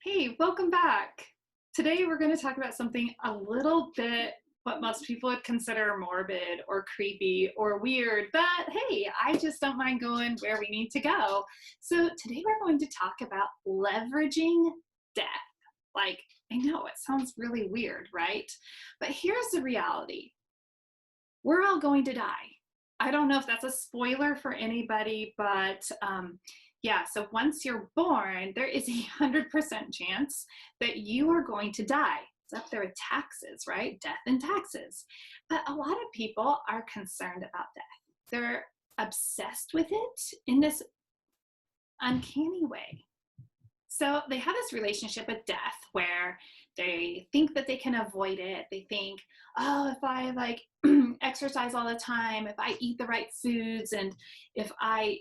Hey, welcome back. Today we're going to talk about something a little bit what most people would consider morbid or creepy or weird, but hey, I just don't mind going where we need to go. So today we're going to talk about leveraging death. Like, I know it sounds really weird, right? But here's the reality. We're all going to die. I don't know if that's a spoiler for anybody, but yeah, so once you're born, there is 100% chance that you are going to die. It's up there with taxes, right? Death and taxes. But a lot of people are concerned about death. They're obsessed with it in this uncanny way. So they have this relationship with death where they think that they can avoid it. They think, oh, if I exercise all the time, if I eat the right foods, and if I,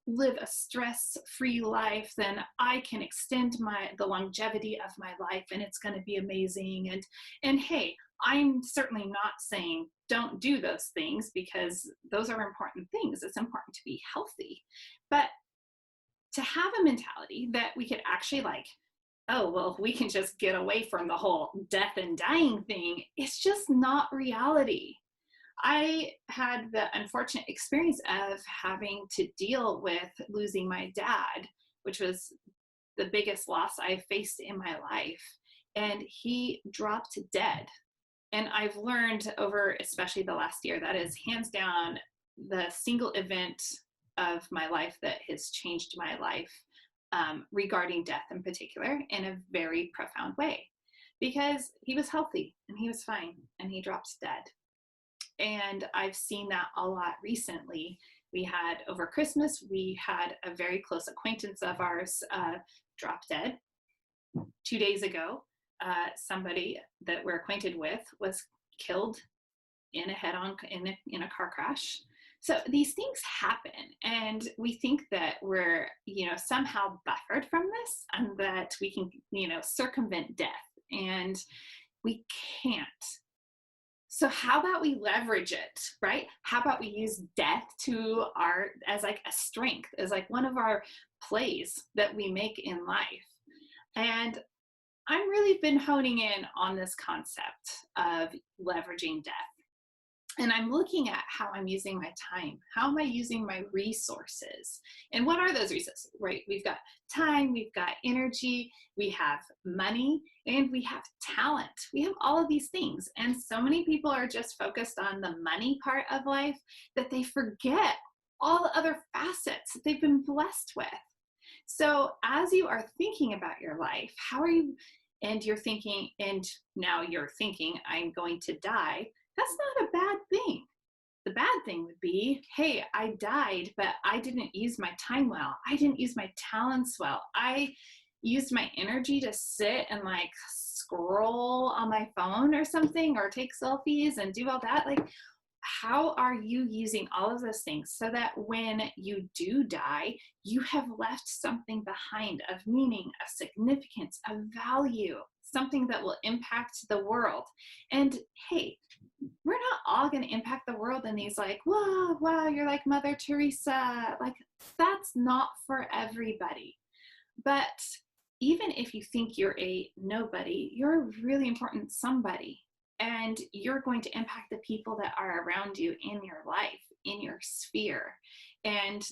live a stress-free life, then I can extend the longevity of my life and it's going to be amazing. And hey, I'm certainly not saying don't do those things because those are important things. It's important to be healthy. But to have a mentality that we could actually oh, well, we can just get away from the whole death and dying thing, it's just not reality. I had the unfortunate experience of having to deal with losing my dad, which was the biggest loss I faced in my life. And he dropped dead. And I've learned over, especially the last year, that is hands down the single event of my life that has changed my life regarding death in particular in a very profound way, because he was healthy and he was fine and he dropped dead. And I've seen that a lot recently. We had over Christmas, we had a very close acquaintance of ours drop dead. 2 days ago, somebody that we're acquainted with was killed in a car crash. So these things happen, and we think that we're, somehow buffered from this and that we can, circumvent death, and we can't. So how about we leverage it, right? How about we use death as like a strength, as like one of our plays that we make in life. And I've really been honing in on this concept of leveraging death. And I'm looking at how I'm using my time. How am I using my resources? And what are those resources, right? We've got time, we've got energy, we have money, and we have talent. We have all of these things. And so many people are just focused on the money part of life that they forget all the other facets that they've been blessed with. So as you are thinking about your life, and you're thinking, I'm going to die. That's not a bad thing. The bad thing would be, hey, I died, but I didn't use my time well. I didn't use my talents well. I used my energy to sit and scroll on my phone or something, or take selfies and do all that. How are you using all of those things so that when you do die, you have left something behind of meaning, of significance, of value, something that will impact the world? And hey, we're not all going to impact the world in these whoa, wow, you're like Mother Teresa. That's not for everybody. But even if you think you're a nobody, you're a really important somebody. And you're going to impact the people that are around you in your life, in your sphere. And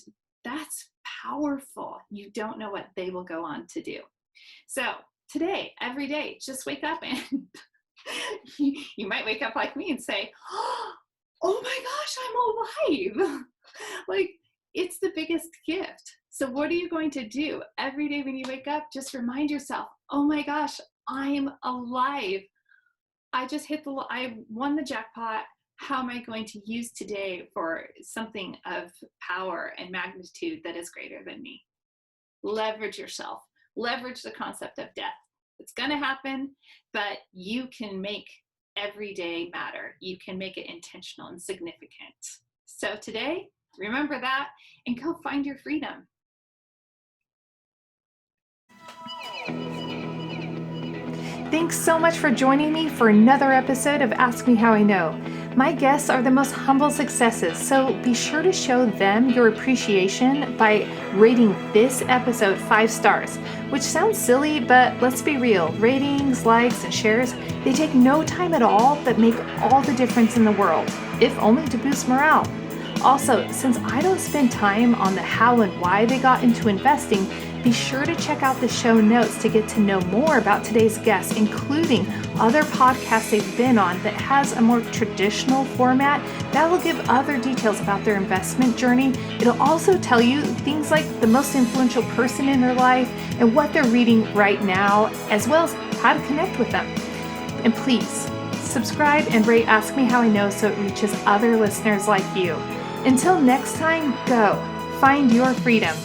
that's powerful. You don't know what they will go on to do. So today, every day, just wake up and you might wake up like me and say, oh my gosh, I'm alive. It's the biggest gift. So what are you going to do every day when you wake up? Just remind yourself, oh my gosh, I'm alive. I won the jackpot. How am I going to use today for something of power and magnitude that is greater than me? Leverage yourself. Leverage the concept of death. It's going to happen, but you can make every day matter. You can make it intentional and significant. So today, remember that and go find your freedom. Thanks so much for joining me for another episode of Ask Me How I Know. My guests are the most humble successes, so be sure to show them your appreciation by rating this episode 5 stars, which sounds silly, but let's be real. Ratings, likes, and shares, they take no time at all, but make all the difference in the world, if only to boost morale. Also, since I don't spend time on the how and why they got into investing, be sure to check out the show notes to get to know more about today's guests, including other podcasts they've been on that has a more traditional format that will give other details about their investment journey. It'll also tell you things like the most influential person in their life and what they're reading right now, as well as how to connect with them. And please, subscribe and rate Ask Me How I Know so it reaches other listeners like you. Until next time, go find your freedom.